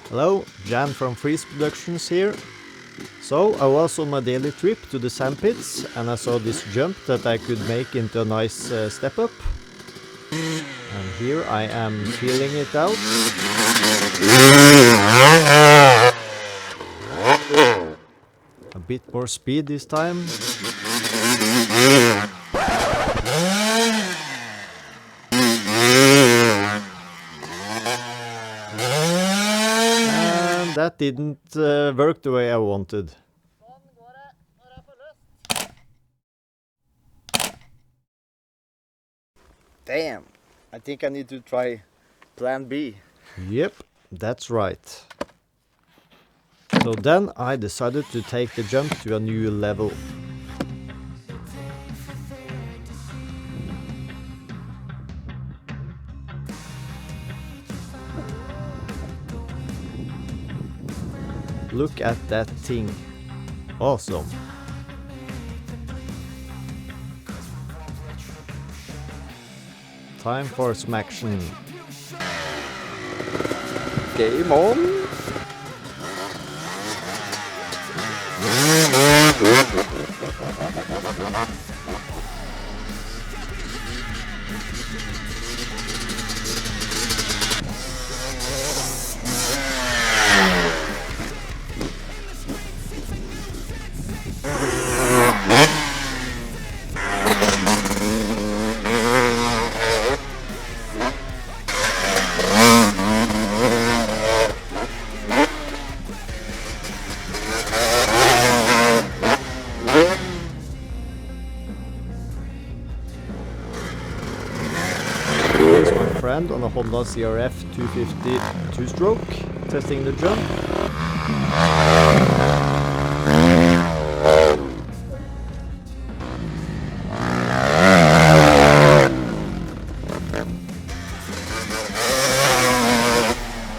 Hello, Jan from Freeze Productions here. So I was on my daily trip to the sandpits and I saw this jump that I could make into a nice step up. And here I am feeling it out. A bit more speed this time. That didn't work the way I wanted. Damn, I think I need to try plan B. Yep, that's right. So then I decided to take the jump to a new level. Look at that thing. Awesome. Time for some action. Game on! Here's my friend on a Honda CRF250 two-stroke, testing the jump.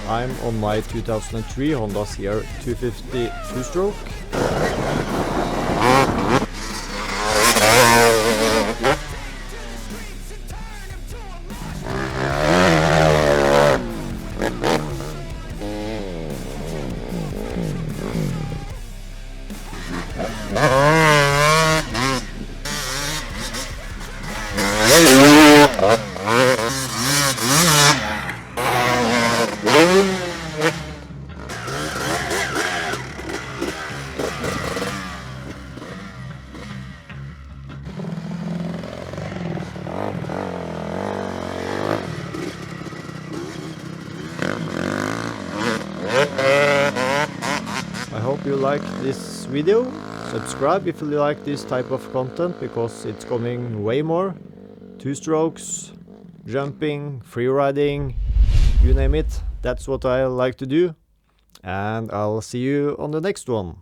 I'm on my 2003 Honda CR250 two-stroke. I hope you like this video. Subscribe if you like this type of content, because it's coming way more. Two strokes, jumping, freeriding, you name it. That's what I like to do. And I'll see you on the next one.